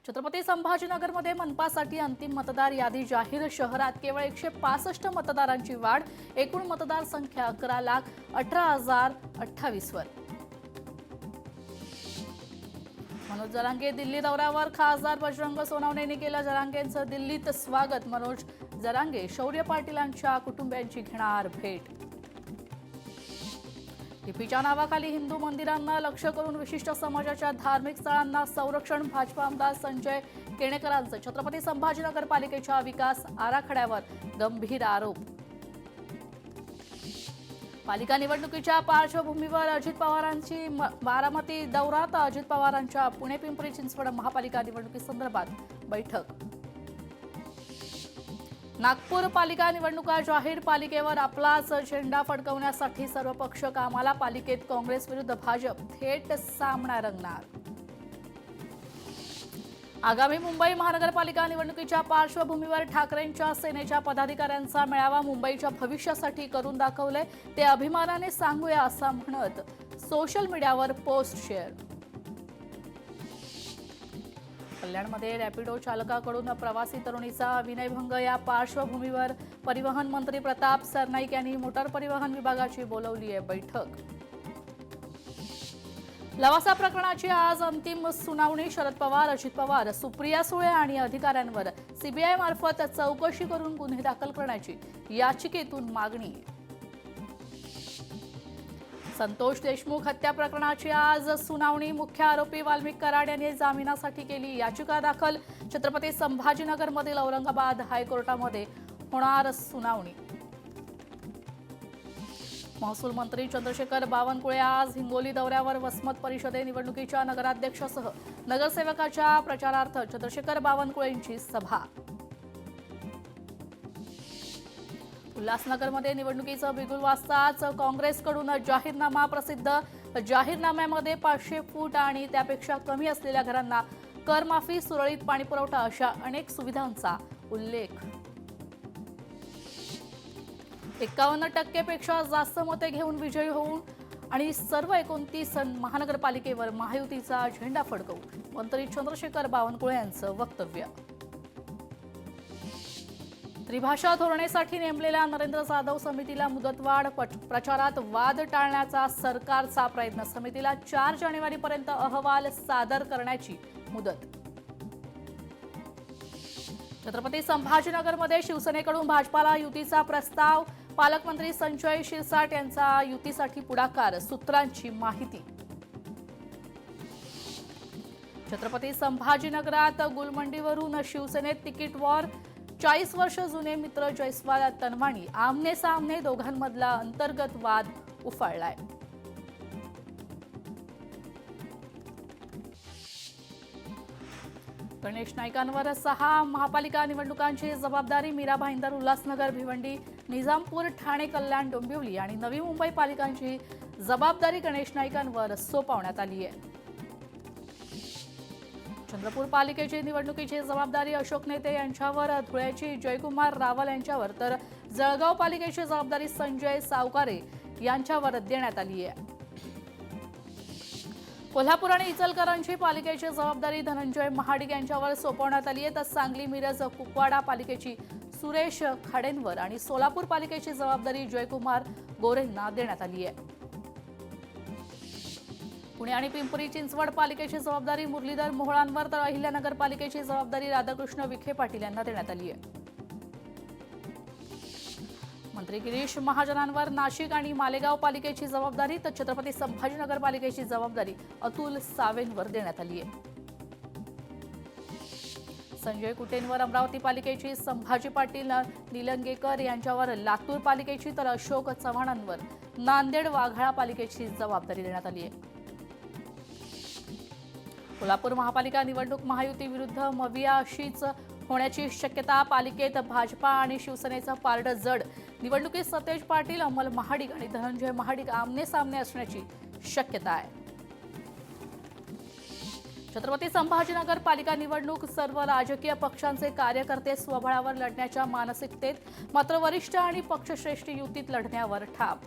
छत्रपती संभाजीनगरमध्ये मनपासाठी अंतिम मतदार यादी जाहीर. शहरात केवळ 165 मतदारांची वाढ. एकूण मतदार संख्या 11,18,028 वर. मनोज जरांगे दिल्ली दौऱ्यावर. खासदार बजरंग सोनवणेंनी केलं जरांगेंचं दिल्लीत स्वागत. मनोज जरांगे शौर्य पाटीलांच्या कुटुंबियांची घेणार भेट. टीपीच्या नावाखाली हिंदू मंदिरांना लक्ष्य करून विशिष्ट समाजाच्या धार्मिक स्थळांना संरक्षण. भाजपा आमदार संजय केणेकरांचं छत्रपती संभाजीनगर पालिकेच्या विकास आराखड्यावर गंभीर आरोप. पालिका निवडणुकीच्या पार्श्वभूमीवर अजित पवारांची बारामती दौऱ्यात. अजित पवारांच्या पुणे पिंपरी चिंचवड महापालिका निवडणुकीसंदर्भात बैठक. नागपूर पालिका निवडणुका जाहीर. पालिकेवर आपलाच झेंडा फडकवण्यासाठी सर्व पक्ष कामाला. पालिकेत काँग्रेस विरुद्ध भाजप थेट सामना रंगणार. आगामी मुंबई महानगरपालिका निवडणुकीच्या पार्श्वभूमीवर ठाकरेंच्या सेनेच्या पदाधिकाऱ्यांचा मेळावा. मुंबईच्या भविष्यासाठी करून दाखवले ते अभिमानाने सांगूया असं म्हणत सोशल मीडियावर पोस्ट शेअर. कल्याणमध्ये रॅपिडो चालकाकडून प्रवासी तरुणीचा विनयभंग. या पार्श्वभूमीवर परिवहन मंत्री प्रताप सरनाईक यांनी मोटार परिवहन विभागाची बोलावली आहे बैठक. लवासा प्रकरणाची आज अंतिम सुनावणी. शरद पवार, अजित पवार, सुप्रिया सुळे आणि अधिकाऱ्यांवर सीबीआय मार्फत चौकशी करून गुन्हे दाखल करण्याची याचिकेतून मागणी. संतोष देशमुख हत्या प्रकरणाची आज सुनावणी. मुख्य आरोपी वाल्मिक कराड यांनी जामिनासाठी केली याचिका दाखल. छत्रपती संभाजीनगरमधील औरंगाबाद हायकोर्टामध्ये होणार सुनावणी. महसूल मंत्री चंद्रशेखर बावनकुळे आज हिंगोली दौऱ्यावर. वसमत परिषदे निवडणुकीच्या नगराध्यक्षासह नगरसेवकाच्या प्रचारार्थ चंद्रशेखर बावनकुळेंची सभा. उल्हासनगरमध्ये निवडणुकीचं बिगुल वाजताच काँग्रेसकडून जाहीरनामा प्रसिद्ध. जाहीरनाम्यामध्ये 500 फूट आणि त्यापेक्षा कमी असलेल्या घरांना करमाफी, सुरळीत पाणीपुरवठा अशा अनेक सुविधांचा उल्लेख. 51% पेक्षा जास्त मते घेऊन विजयी होऊन आणि सर्व 29 महानगरपालिकेवर महायुतीचा झेंडा फडकवू. मंत्री चंद्रशेखर बावनकुळे यांचं वक्तव्य. त्रिभाषा धोरणेसाठी नेमलेल्या नरेंद्र जाधव समितीला मुदतवाढ. प्रचारात वाद टाळण्याचा सरकारचा प्रयत्न. समितीला 4 जानेवारीपर्यंत अहवाल सादर करण्याची मुदत. छत्रपती संभाजीनगरमध्ये शिवसेनेकडून भाजपाला युतीचा प्रस्ताव. पालकमंत्री संजय शिरसाट यांचा युतीसाठी पुढाकार. सूत्रांची माहिती. छत्रपती संभाजीनगरात गुलमंडीवरून शिवसेनेत तिकीट वॉर. 40 वर्ष जुने मित्र जयस्वाल तनवाणी आमने सामने. दोघांमधला अंतर्गत वाद उफाळलाय. गणेश नाईकांवर 6 महापालिका निवडणुकांची जबाबदारी. मीरा भाईंदर, उल्हासनगर, भिवंडी, निजामपूर, ठाणे, कल्याण, डोंबिवली आणि नवी मुंबई पालिकांची जबाबदारी गणेश नाईकांवर सोपवण्यात आली आहे. चंद्रपूर पालिकेची निवडणुकीची जबाबदारी अशोक नेते यांच्यावर. धुळ्याची जयकुमार रावल यांच्यावर तर जळगाव पालिकेची जबाबदारी संजय सावकारे यांच्यावर देण्यात आली आहे. कोल्हापूर आणि इचलकरंजी पालिकेची जबाबदारी धनंजय महाडिक यांच्यावर सोपवण्यात आली आहे. तर सांगली, मिरज, कुपवाडा पालिकेची सुरेश खाडेंवर आणि सोलापूर पालिकेची जबाबदारी जयकुमार गोरेंना देण्यात आली आहे. पुणे आणि पिंपरी चिंचवड पालिकेची जबाबदारी मुरलीधर मोहोळांवर तर अहिल्यानगर पालिकेची जबाबदारी राधाकृष्ण विखे पाटील यांना देण्यात आली आहे. मंत्री गिरीश महाजनांवर नाशिक आणि मालेगाव पालिकेची जबाबदारी तर छत्रपती संभाजीनगर पालिकेची जबाबदारी अतुल सावेंवर देण्यात आली आहे. संजय कुटेंवर अमरावती पालिकेची, संभाजी पाटील निलंगेकर यांच्यावर लातूर पालिकेची तर अशोक चव्हाणांवर नांदेड वाघाळा पालिकेची जबाबदारी देण्यात आली आहे. कोल्हापूर महापालिका निवडणूक महायुती विरुद्ध मविया अशीच होण्याची शक्यता. पालिकेत भाजपा आणि शिवसेनेचं पारडं जड. निवडणुकीत सतेज पाटील, अमल महाडिक आणि धनंजय महाडिक आमने सामने असण्याची शक्यता आहे. छत्रपती संभाजीनगर पालिका निवडणूक सर्व राजकीय पक्षांचे कार्यकर्ते स्वबळावर लढण्याच्या मानसिकतेत. मात्र वरिष्ठ आणि पक्षश्रेष्ठ युतीत लढण्यावर ठाम.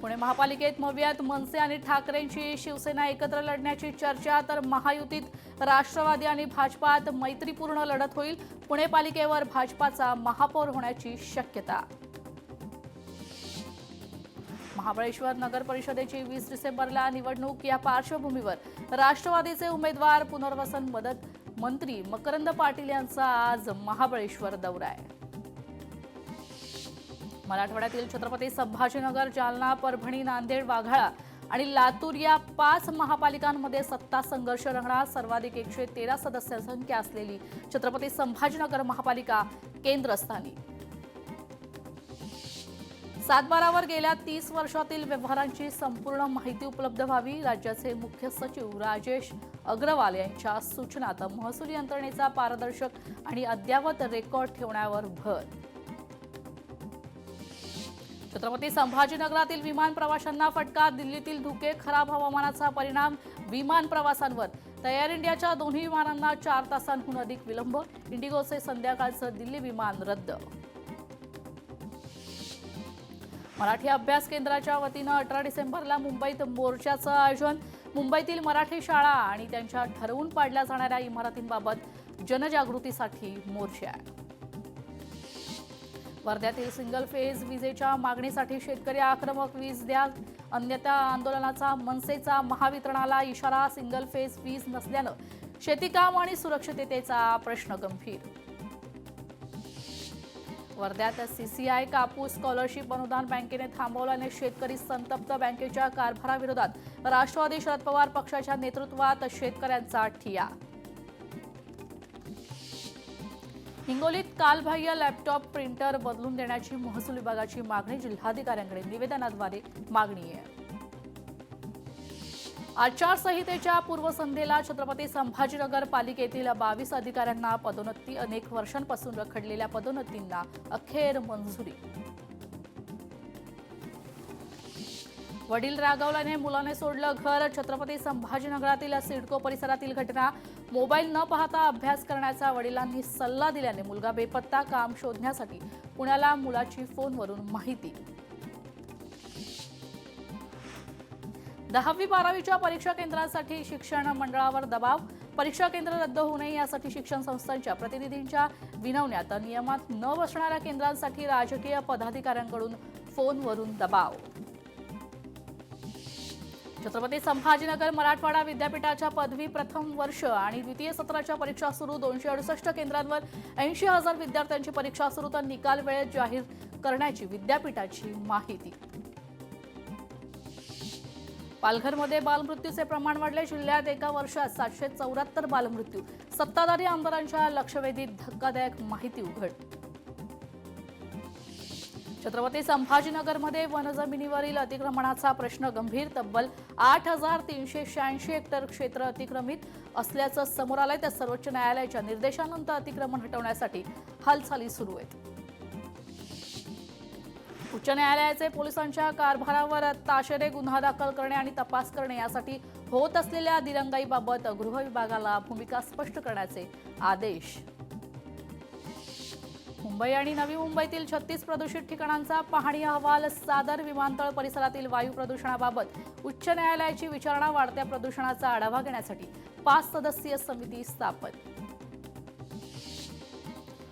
पुणे महापालिकेत मवियात मनसे आणि ठाकरेंची शिवसेना एकत्र लढण्याची चर्चा, तर महायुतीत राष्ट्रवादी आणि भाजपात मैत्रीपूर्ण लढत होईल. पुणे पालिकेवर भाजपाचा महापौर होण्याची शक्यता. महाबळेश्वर नगर परिषदेची 20 डिसेंबरला निवडणूक. या पार्श्वभूमीवर राष्ट्रवादीचे उमेदवार पुनर्वसन मदत मंत्री मकरंद पाटील यांचा आज महाबळेश्वर दौरा आहे. मराठवाड्यातील छत्रपती संभाजीनगर, जालना, परभणी, नांदेड, वाघाळा आणि लातूर या 5 महापालिकांमध्ये सत्ता संघर्ष रंगणार. सर्वाधिक 113 सदस्य संख्या असलेली छत्रपती संभाजीनगर महापालिका केंद्रस्थानी. 7/12वर गेल्या 30 वर्षातील व्यवहारांची संपूर्ण माहिती उपलब्ध व्हावी. राज्याचे मुख्य सचिव राजेश अग्रवाल यांच्या सूचनात महसूल यंत्रणेचा पारदर्शक आणि अद्ययावत रेकॉर्ड ठेवण्यावर भर. छत्रपती संभाजीनगरातील विमान प्रवाशांना फटका. दिल्लीतील धुके, खराब हवामानाचा परिणाम विमान प्रवासांवर. तयार इंडियाच्या दोन्ही विमानांना 4 तासांहून अधिक विलंब. इंडिगोचे संध्याकाळचं दिल्ली विमान रद्द. मराठी अभ्यास केंद्राच्या वतीनं 18 डिसेंबरला मुंबईत मोर्चाचं आयोजन. मुंबईतील मराठी शाळा आणि त्यांच्या ठरवून पाडल्या जाणाऱ्या इमारतींबाबत जनजागृतीसाठी मोर्चा. वर्ध्यातील सिंगल फेज विजेच्या मागणीसाठी शेतकरी आक्रमक. वीज द्या अन्यथा आंदोलनाचा मनसेचा महावितरणाला इशारा. सिंगल फेज वीज नसल्यानं शेतीकाम आणि सुरक्षिततेचा प्रश्न गंभीर. वर्ध्यात सीसीआय कापूस स्कॉलरशिप अनुदान बँकेने थांबवल्याने शेतकरी संतप्त. बँकेच्या कारभाराविरोधात राष्ट्रवादी शरद पवार पक्षाच्या नेतृत्वात शेतकऱ्यांचा ठिय्या. हिंगोलीत कालबाह्य लॅपटॉप प्रिंटर बदलून देण्याची महसूल विभागाची मागणी. जिल्हाधिकाऱ्यांकडे निवेदनाद्वारे मागणी आहे. आचारसंहितेच्या पूर्वसंध्येला छत्रपती संभाजीनगर पालिकेतील 22 अधिकाऱ्यांना पदोन्नती. अनेक वर्षांपासून रखडलेल्या पदोन्नतींना अखेर मंजुरी. वडील रागावल्याने मुलाने सोडलं घर. छत्रपती संभाजीनगरातील सिडको परिसरातील घटना. मोबाईल न पाहता अभ्यास करण्याचा वडिलांनी सल्ला दिल्याने मुलगा बेपत्ता. काम शोधण्यासाठी पुण्याला मुलाची फोनवरून माहिती. 10वी-12वीच्या परीक्षा केंद्रांसाठी शिक्षण मंडळावर दबाव. परीक्षा केंद्र रद्द होऊ नये यासाठी शिक्षण संस्थांच्या प्रतिनिधींच्या विनवण्यात. नियमात न बसणाऱ्या केंद्रांसाठी राजकीय पदाधिकाऱ्यांकडून फोनवरून दबाव. छत्रपती संभाजीनगर मराठवाडा विद्यापीठाच्या पदवी प्रथम वर्ष आणि द्वितीय सत्राच्या परीक्षा सुरू. 268 केंद्रांवर 80,000 विद्यार्थ्यांची परीक्षा सुरू, तर निकाल वेळेत जाहीर करण्याची विद्यापीठाची माहिती. पालघरमध्ये बालमृत्यूचे प्रमाण वाढले. जिल्ह्यात एका वर्षात 774 बालमृत्यू. सत्ताधारी आमदारांच्या लक्षवेधीत धक्कादायक माहिती उघड. छत्रपती संभाजीनगरमध्ये वनजमिनीवरील अतिक्रमणाचा प्रश्न गंभीर. तब्बल 8,386 हेक्टर क्षेत्र अतिक्रमित असल्याचं समोर आलंय. तर सर्वोच्च न्यायालयाच्या निर्देशानंतर अतिक्रमण हटवण्यासाठी हालचाली सुरू आहेत. उच्च न्यायालयाचे पोलिसांच्या कारभारावर ताशेरे गुन्हा दाखल करणे आणि तपास करणे यासाठी होत असलेल्या दिरंगाईबाबत गृह विभागाला भूमिका स्पष्ट करण्याचे आदेश. मुंबई आणि नवी मुंबईतील 36 प्रदूषित ठिकाणांचा पाहणी अहवाल सादर. विमानतळ परिसरातील वायू प्रदूषणाबाबत उच्च न्यायालयाची विचारणा. वाढत्या प्रदूषणाचा आढावा घेण्यासाठी 5 सदस्यीय समिती स्थापन.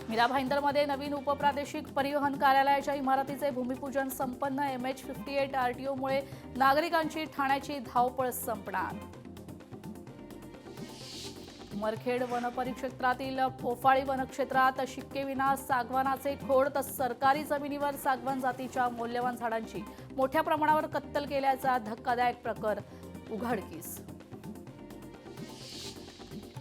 मीरा भाईंदरमध्ये नवीन उपप्रादेशिक परिवहन कार्यालयाच्या इमारतीचे भूमिपूजन संपन्न. MH58 RTOमुळे नागरिकांची ठाण्याची धावपळ संपणार. उमरखेड वनपरिक्षेत्रातील फोफाळी वनक्षेत्रात शिक्केविना सागवानाचे खोड. तर सरकारी जमिनीवर सागवान जातीच्या मौल्यवान झाडांची मोठ्या प्रमाणावर कत्तल केल्याचा धक्कादायक प्रकार उघडकीस.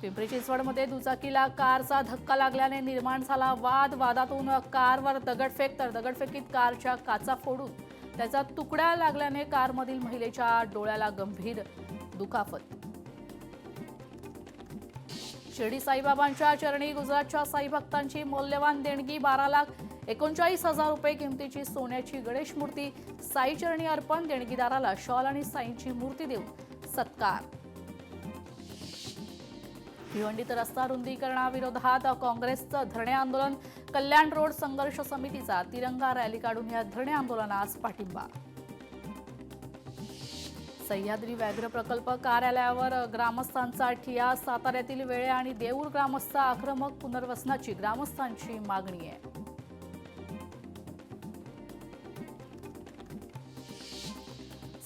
पिंपरी चिंचवडमध्ये दुचाकीला कारचा धक्का लागल्याने निर्माण झाला वाद. वादातून कारवर दगडफेक, तर दगडफेकीत कारच्या काचा फोडून त्याचा तुकडा लागल्याने कारमधील महिलेच्या डोळ्याला गंभीर दुखापत. शिर्डी साईबाबांच्या चरणी गुजरातच्या साई भक्तांची मौल्यवान देणगी. 12,39,000 रुपये किमतीची सोन्याची गणेश मूर्ती साई चरणी अर्पण. देणगीदाराला शॉल आणि साईंची मूर्ती देऊन सत्कार. भिवंडीत रस्ता रुंदीकरणाविरोधात काँग्रेसचं धरणे आंदोलन. कल्याण रोड संघर्ष समितीचा तिरंगा रॅली काढून या धरणे आंदोलनास पाठिंबा. सह्याद्री व्याघ्र प्रकल्प कार्यालयावर ग्रामस्थांचा ठिय्या. साताऱ्यातील वेळे आणि देऊर ग्रामस्थ आक्रमक. पुनर्वसनाची ग्रामस्थांची मागणी आहे.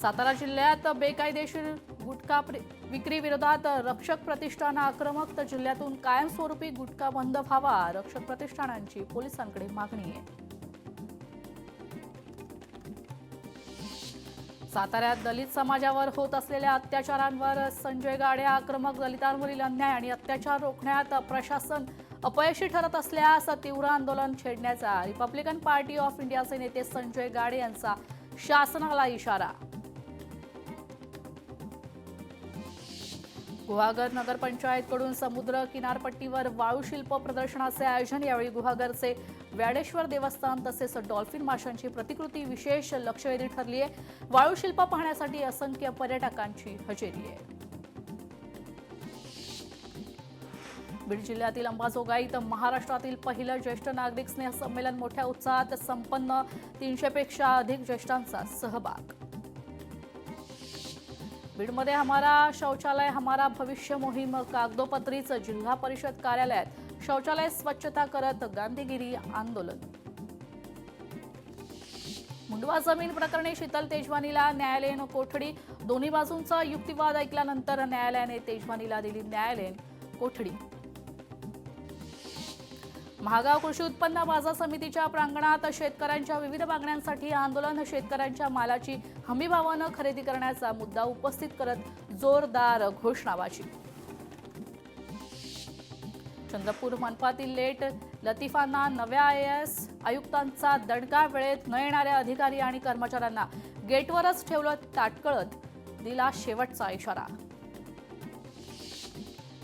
सातारा जिल्ह्यात बेकायदेशीर गुटखा विक्री विरोधात रक्षक प्रतिष्ठान आक्रमक. तर जिल्ह्यातून कायमस्वरूपी गुटखा बंद व्हावा, रक्षक प्रतिष्ठानांची पोलिसांकडे मागणी आहे. साताऱ्यात दलित समाजावर होत असलेल्या अत्याचारांवर संजय गाडे आक्रमक. दलितांवरील अन्याय आणि अत्याचार रोखण्यात प्रशासन अपयशी ठरत असल्यास तीव्र आंदोलन छेडण्याचा रिपब्लिकन पार्टी ऑफ इंडियाचे नेते संजय गाडे यांचा शासनाला इशारा. गुहागर नगरपंचायतकडून समुद्र किनारपट्टीवर वाळू शिल्प प्रदर्शनाचे आयोजन. यावेळी गुहागरचे व्याडेश्वर देवस्थान तसेच डॉल्फिन माशांची प्रतिकृती विशेष लक्षवेधी ठरली आहे. वाळू शिल्प पाहण्यासाठी असंख्य पर्यटकांची हजेरी आहे. बीड जिल्ह्यातील अंबाजोगाईत महाराष्ट्रातील पहिलं ज्येष्ठ नागरिक स्नेह संमेलन मोठ्या उत्साहात संपन्न. 300 पेक्षा अधिक ज्येष्ठांचा सहभाग. बीडमध्ये हमारा शौचालय हमारा भविष्य मोहीम कागदोपत्रीचं. जिल्हा परिषद कार्यालयात शौचालय स्वच्छता करत गांधीगिरी आंदोलन. मुंडवा जमीन प्रकरणी शीतल तेजवानीला न्यायालयीन कोठडी. दोन्ही बाजूंचा युक्तिवाद ऐकल्यानंतर न्यायालयाने तेजवानीला दिली न्यायालयीन कोठडी. महागाव कृषी उत्पन्न बाजार समितीच्या प्रांगणात शेतकऱ्यांच्या विविध मागण्यांसाठी आंदोलन. शेतकऱ्यांच्या मालाची हमीभावानं खरेदी करण्याचा मुद्दा उपस्थित करत जोरदार घोषणाबाजी. चंद्रपूर मनपातील लेट लतीफांना नव्या IAS आयुक्तांचा दणका. वेळेत न येणाऱ्या अधिकारी आणि कर्मचाऱ्यांना गेटवरच ठेवलं ताटकळत. दिला शेवटचा इशारा.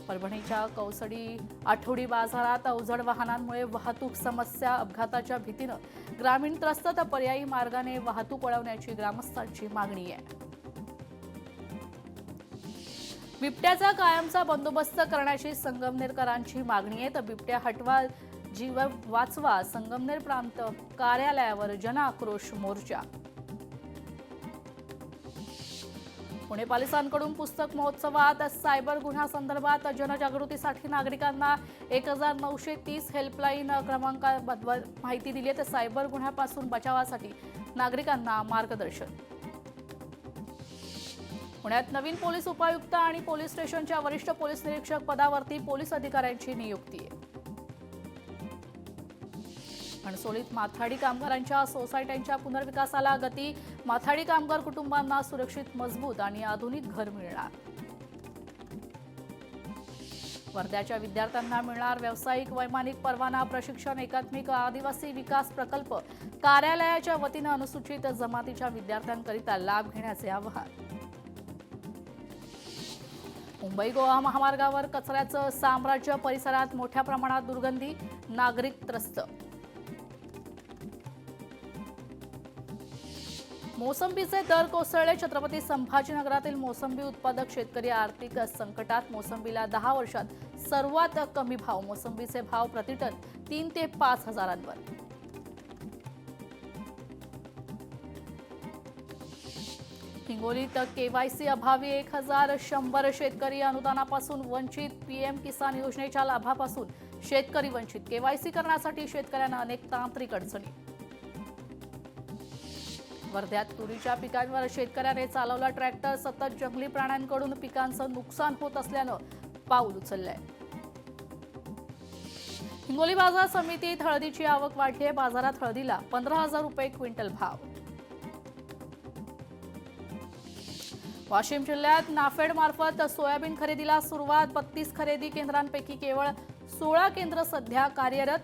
परभणीच्या कौसडी आठवडी बाजारात अवजड वाहनांमुळे वाहतूक समस्या. अपघाताच्या भीतीनं ग्रामीण त्रस्त. तर पर्यायी मार्गाने वाहतूक वळवण्याची ग्रामस्थांची मागणी आहे. बिबट्याचा कायमचा बंदोबस्त करण्याची संगमनेरकरांची मागणी आहे. तर बिबट्या हटवा जीव वाचवा. संगमनेर प्रांत कार्यालयावर जनआक्रोश मोर्चा. पुणे पोलिसांकडून पुस्तक महोत्सवात सायबर गुन्ह्यासंदर्भात जनजागृतीसाठी नागरिकांना 1930 हेल्पलाईन क्रमांकाबद्दल माहिती दिली. तर सायबर गुन्ह्यापासून बचावासाठी नागरिकांना मार्गदर्शन. पुण्यात नवीन पोलीस उपायुक्त आणि पोलीस स्टेशनच्या वरिष्ठ पोलीस निरीक्षक पदावरती पोलीस अधिकाऱ्यांची नियुक्ती आहे. घणसोलीत माथाडी कामगारांच्या सोसायट्यांच्या पुनर्विकासाला गती. माथाडी कामगार कुटुंबांना सुरक्षित, मजबूत आणि आधुनिक घर मिळणार. वर्ध्याच्या विद्यार्थ्यांना मिळणार व्यावसायिक वैमानिक परवाना. प्रशिक्षण एकात्मिक आदिवासी विकास प्रकल्प कार्यालयाच्या वतीनं अनुसूचित जमातीच्या विद्यार्थ्यांकरिता लाभ घेण्याचे आवाहन. मुंबई गोवा महामार्गावर कचऱ्याचं साम्राज्य. परिसरात मोठ्या प्रमाणात दुर्गंधी. नागरिक त्रस्त. मोसंबीचे दर कोसळले. छत्रपती संभाजीनगरातील मोसंबी उत्पादक शेतकरी आर्थिक संकटात. मोसंबीला 10 वर्षात सर्वात कमी भाव. मोसंबीचे भाव प्रतिटन 3 ते 5 हजारांवर. हिंगोलीत KYC अभावी 1100 शेतकरी अनुदानापासून वंचित. PM किसान योजनेच्या लाभापासून शेतकरी वंचित. KYC करण्यासाठी शेतकऱ्यांना अनेक तांत्रिक अडचणी. वर्ध्यात तुरीच्या पिकांवर शेतकऱ्याने चालवला ट्रॅक्टर. सतत जंगली प्राण्यांकडून पिकांचं नुकसान होत असल्यानं पाऊल उचललंय. हिंगोली बाजार समितीत हळदीची आवक वाढली आहे. बाजारात हळदीला 15,000 रुपये क्विंटल भाव. वाशिम जिल्ह्यात नाफेड मार्फत सोयाबीन खरेदीला सुरुवात. 32 खरेदी केंद्रांपैकी केवळ 16 केंद्र सध्या कार्यरत.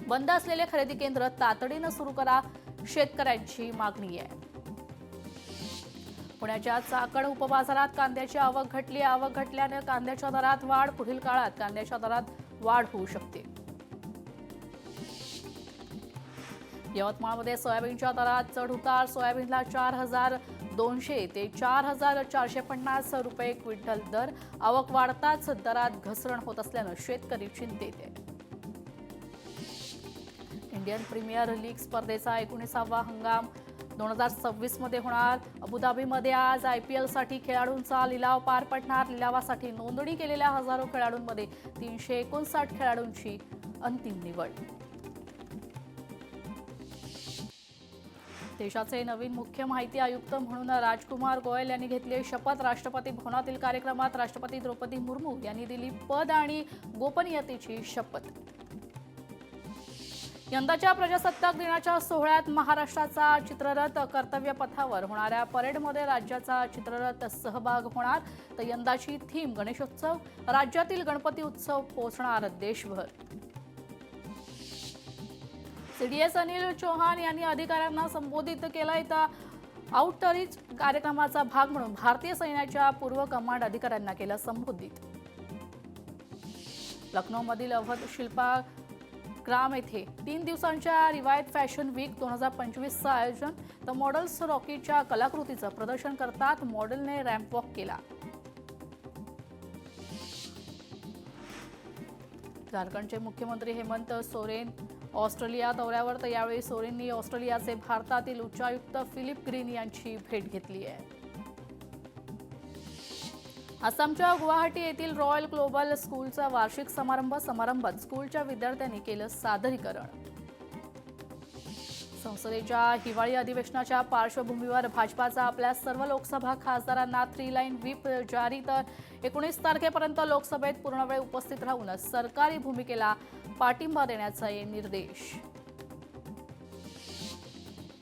बंद असलेले खरेदी केंद्र तातडीनं सुरू करा. शेतकऱ्यांची मागणी आहे. पुण्याच्या चाकण उपबाजारात कांद्याची आवक घटली. आवक घटल्याने कांद्याच्या दरात वाढ. पुढील काळात कांद्याच्या दरात वाढ होऊ शकते. यवतमाळमध्ये सोयाबीनच्या दरात चढ उतार. सोयाबीनला 4,200 ते 4,450 रुपये क्विंटल दर. आवक वाढताच दरात घसरण होत असल्यानं शेतकरी चिंतेत आहे. इंडियन प्रीमियर लीग स्पर्धेचा 19वा हंगाम 2026 मध्ये होणार अबुधाबीमध्ये आज IPL साठी खेळाडूंचा लिलाव पार पडणार। लिलावासाठी नोंदणी केलेल्या हजारो खेळाडूंमध्ये 359 खेळाडूंची अंतिम निवड। देशाचे नवीन मुख्य माहिती आयुक्त म्हणून राजकुमार गोयल यांनी घेतली शपथ। राष्ट्रपती भवनातील कार्यक्रमात राष्ट्रपती द्रौपदी मुर्मू यांनी दिली पद आणि गोपनीयतेची शपथ। यंदाच्या प्रजासत्ताक दिनाच्या सोहळ्यात महाराष्ट्राचा चित्ररथ कर्तव्य पथावर होणाऱ्या परेडमध्ये राज्याचा चित्ररथ सहभाग होणार। तर यंदाची थीम गणेशोत्सव, राज्यातील गणपती उत्सव पोहोचणार देशभर। CDS अनिल चौहान यांनी अधिकाऱ्यांना संबोधित केलंय। तर आउटरीच कार्यक्रमाचा भाग म्हणून भारतीय सैन्याच्या पूर्व कमांड अधिकाऱ्यांना केलं संबोधित। लखनौमधील अवध शिल्पा ग्राम येथे 3 दिवसांच्या रिवायत फॅशन वीक 2025चं आयोजन। तर मॉडेल्स रॉकीच्या कलाकृतीचं प्रदर्शन करतात। मॉडेलने रॅम्प वॉक केला। झारखंडचे मुख्यमंत्री हेमंत सोरेन ऑस्ट्रेलिया दौऱ्यावर। तर यावेळी सोरेननी ऑस्ट्रेलियाचे भारतातील उच्चायुक्त फिलिप ग्रीन यांची भेट घेतली आहे। आसामच्या गुवाहाटी येथील रॉयल ग्लोबल स्कूलचा वार्षिक समारंभात स्कूलच्या विद्यार्थ्यांनी केलं सादरीकरण। संसदेच्या हिवाळी अधिवेशनाच्या पार्श्वभूमीवर भाजपाचा आपल्या सर्व लोकसभा खासदारांना 3 लाईन व्हीप जारी। तर 19 तारखेपर्यंत लोकसभेत पूर्णवेळ उपस्थित राहून सरकारी भूमिकेला पाठिंबा देण्याचे निर्देश।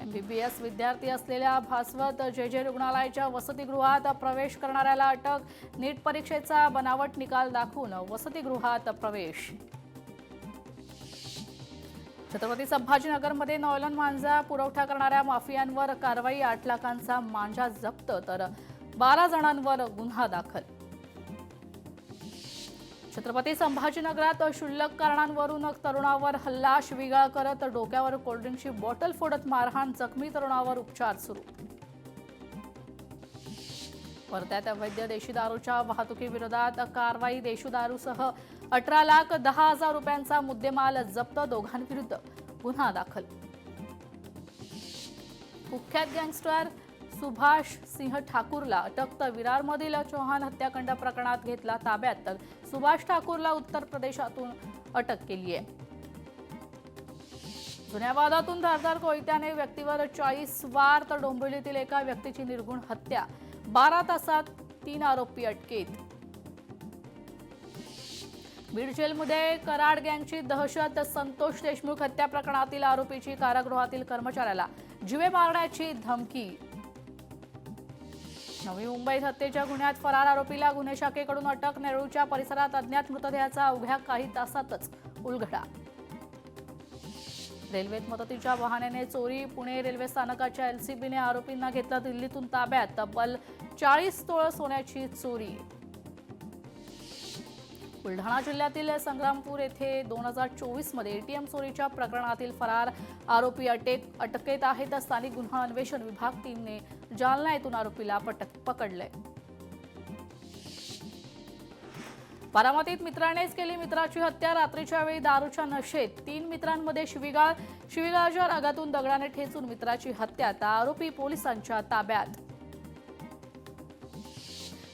MBBS विद्यार्थी असलेल्या भास्वत JJ रुग्णालयाच्या वसतिगृहात प्रवेश करणाऱ्याला अटक। नीट परीक्षेचा बनावट निकाल दाखवून वसतिगृहात प्रवेश। छत्रपती संभाजीनगरमध्ये नॉयलॉन मांजा पुरवठा करणाऱ्या माफियांवर कारवाई। 8 लाखांचा मांजा जप्त तर 12 जणांवर गुन्हा दाखल। छत्रपती संभाजीनगरात क्षुल्लक कारणांवरून तरुणावर हल्ला। शिवीगाळ करत डोक्यावर कोल्ड्रिंकची बॉटल फोडत मारहाण। जखमी तरुणावर उपचार सुरू। वर्ध्यात अवैध देशी दारूच्या वाहतुकीविरोधात कारवाई। देशी दारूसह 18,10,000 रुपयांचा मुद्देमाल जप्त। दोघांविरुद्ध गुन्हा दाखल। कुख्यात गँगस्टर सुभाष सिंह ठाकूरला अटक। तर विरारमधील चौहान हत्याकांड प्रकरणात घेतला ताब्यात। तर सुभाष ठाकूरला उत्तर प्रदेशातून अटक केली आहे। जुन्या वादातून धारदार कोयत्याने व्यक्तीवर 40 वार। तर डोंबिवलीतील एका व्यक्तीची निर्गुण हत्या। 12 तासात 3 आरोपी अटकेत। बीड जेलमध्ये कराड गँगची दहशत। संतोष देशमुख हत्या प्रकरणातील आरोपीची कारागृहातील कर्मचाऱ्याला जीवे मारण्याची धमकी। नवी मुंबईत हत्येच्या गुन्ह्यात फरार आरोपीला गुन्हे शाखेकडून अटक। नेरूळच्या परिसरात अज्ञात मृतदेहाचा अवघ्या काही तासातच उलगडा। रेल्वेत मदतीच्या वाहनाने चोरी। पुणे रेल्वे स्थानकाच्या LCBने आरोपींना घेतलं दिल्लीतून ताब्यात। तब्बल 40 तोळ सोन्याची चोरी। बुलढाणा जिल्ह्यातील संग्रामपूर येथे 2024 मध्ये ATM चोरीच्या प्रकरणातील फरार आरोपी अटकेत आहेत। स्थानिक गुन्हा अन्वेषण विभाग टीमने जालना येथून आरोपीला पकडले। बारामतीत मित्रानेच केली मित्राची हत्या। रात्रीच्या वेळी दारूच्या नशेत 3 मित्रांमध्ये शिवीगाळच्या रागातून दगडाने ठेचून मित्राची हत्या। तर आरोपी पोलिसांच्या ताब्यात।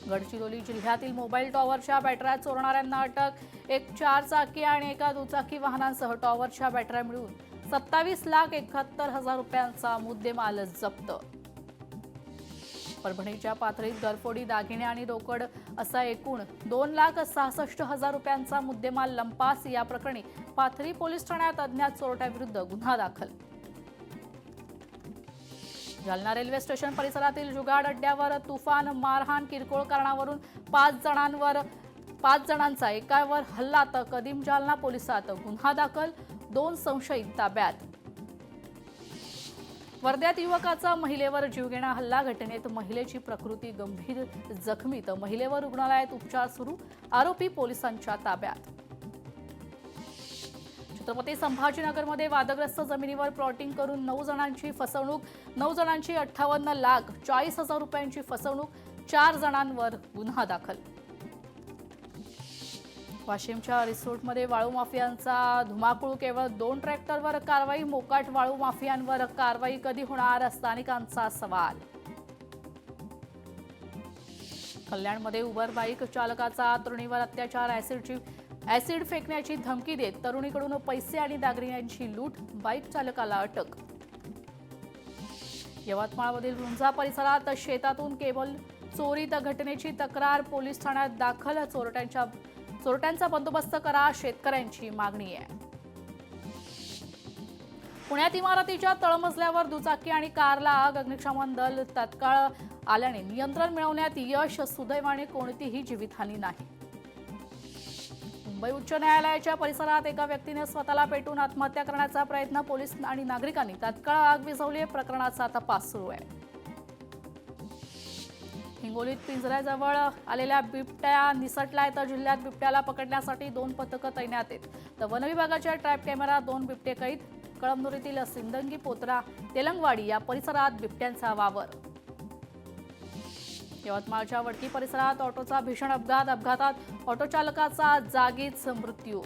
गडचिरोली जिल्ह्यातील मोबाईल टॉवरच्या बॅटऱ्या चोरणाऱ्यांना अटक। एक 4 चाकी आणि एका दुचाकी वाहनांसह टॉवरच्या बॅटऱ्या मिळून 27,71,000 रुपयांचा मुद्देमाल जप्त। परभणीच्या पाथरीत घरफोडी, दागिने आणि रोकड असा एकूण 2,66,000 रुपयांचा मुद्देमाल लंपास। या प्रकरणी पाथरी पोलीस ठाण्यात अज्ञात चोरट्याविरुद्ध गुन्हा दाखल। जालना रेल्वे स्टेशन परिसरातील जुगाड अड्ड्यावर तुफान मारहाण। किरकोळ कारणावरून 5 जणांचा एकावर हल्ला। तर कदीम जालना पोलिसात गुन्हा दाखल। 2 संशयित ताब्यात। वर्ध्यात युवकाचा महिलेवर जीवघेणा हल्ला। घटनेत महिलेची प्रकृती गंभीर जखमी। तर महिलेवर रुग्णालयात उपचार सुरू। आरोपी पोलिसांच्या ताब्यात। छत्रपती संभाजीनगरमध्ये वादग्रस्त जमिनीवर प्लॉटिंग करून 9 जणांची फसवणूक। 9 जणांची 58,40,000 रुपयांची फसवणूक। 4 जणांवर गुन्हा दाखल। वाशिमच्या रिसोर्टमध्ये वाळू माफियांचा धुमाकूळ. केवळ 2 ट्रॅक्टरवर कारवाई. मोकाट वाळू माफियांवर कारवाई कधी होणार, स्थानिकांचा सवाल. कल्याणमध्ये उबर बाईक चालकाचा तरुणीवर अत्याचार. ऍसिड फेकण्याची धमकी देत तरुणीकडून पैसे आणि दागिन्यांची लूट. बाईक चालकाला अटक. यवतमाळमधील रुंजा परिसरात शेतातून केबल चोरी घटनेची तक्रार. पोलीस ठाण्यात दाखल. चोरट्यांचा बंदोबस्त करा, शेतकऱ्यांची मागणी आहे. पुण्यात इमारतीच्या तळमजल्यावर दुचाकी आणि कारला आग. अग्निशमन दल तत्काळ आल्याने नियंत्रण मिळवण्यात यश. सुदैवाने कोणतीही जीवितहानी नाही. मुंबई उच्च न्यायालयाच्या परिसरात एका व्यक्तीने स्वतःला पेटून आत्महत्या करण्याचा प्रयत्न. पोलीस आणि नागरिकांनी तात्काळ आग विझवली. प्रकरणाचा तपास सुरू आहे. हिंगोलीत पिंजऱ्याजवळ आलेल्या बिबट्या निसटलाय. तर जिल्ह्यात बिबट्याला पकडण्यासाठी 2 पथकं तैनात आहेत. तर वनविभागाच्या ट्रॅप कॅमेरा 2 बिबटे कैद. कळमनुरीतील सिंदंगी, पोत्रा, तेलंगवाडी या परिसरात बिबट्यांचा वावर. यवतमाळच्या वडकी परिसरात ऑटोचा भीषण अपघात. अपघातात ऑटो चालकाचा जागीच मृत्यू.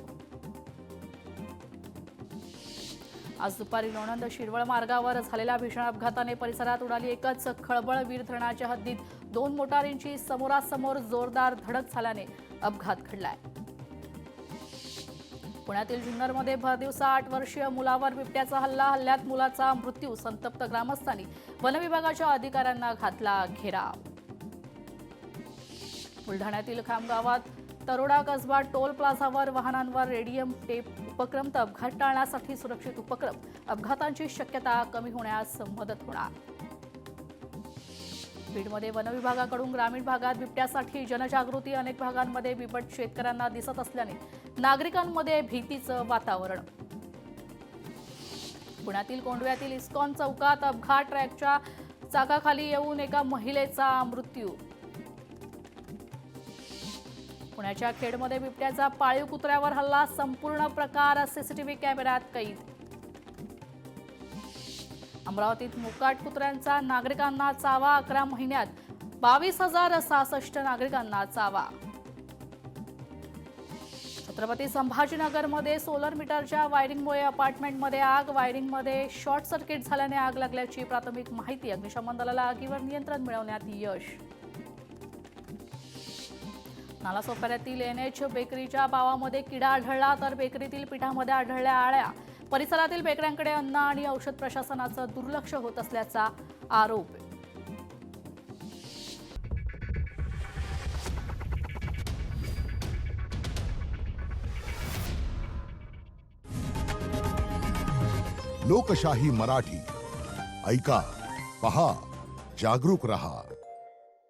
आज दुपारी लोणंद शिरवळ मार्गावर झालेल्या भीषण अपघाताने परिसरात उडाली एकच खळबळ. वीर धरणाच्या हद्दीत 2 मोटारींची समोरासमोर जोरदार धडक झाल्याने अपघात घडलाय. पुण्यातील जुन्नरमध्ये भरदिवसा 8 वर्षीय मुलावर बिबट्याचा हल्ला. हल्ल्यात मुलाचा मृत्यू. संतप्त ग्रामस्थांनी वनविभागाच्या अधिकाऱ्यांना घातला घेराव. बुलढाण्यातील खामगावात तरोडा कसबा टोल प्लाझावर वाहनांवर रेडियम टेप उपक्रम. तर अपघात टाळण्यासाठी सुरक्षित उपक्रम. अपघातांची शक्यता कमी होण्यास मदत होणार. बीडमध्ये वनविभागाकडून ग्रामीण भागात बिबट्यासाठी जनजागृती. अनेक भागांमध्ये बिबट शेतकऱ्यांना दिसत असल्याने नागरिकांमध्ये भीतीचं वातावरण. पुण्यातील कोंडव्यातील इस्कॉन चौकात अपघात. ट्रॅकच्या चाकाखाली येऊन एका महिलेचा मृत्यू. पुण्याच्या खेडमध्ये बिबट्याचा पाळीव कुत्र्यावर हल्ला. संपूर्ण प्रकार सीसीटीव्ही कॅमेऱ्यात कैद. अमरावतीत मोकाट कुत्र्यांचा नागरिकांना चावा. 11 महिन्यात 22,066 नागरिकांना चावा. छत्रपती संभाजीनगरमध्ये सोलर मीटरच्या वायरिंगमुळे अपार्टमेंटमध्ये आग. वायरिंगमध्ये शॉर्ट सर्किट झाल्याने आग लागल्याची प्राथमिक माहिती. अग्निशमन दलाला आगीवर नियंत्रण मिळवण्यात यश. नालासोपाऱ्यातील NH बेकरीच्या पावामध्ये किडा आढळला. तर बेकरीतील पिठामध्ये आढळल्या आळ्या. परिसरातील बेकऱ्यांकडे अन्न आणि औषध प्रशासनाचं दुर्लक्ष होत असल्याचा आरोप. लोकशाही मराठी ऐका, पहा, जागरूक रहा.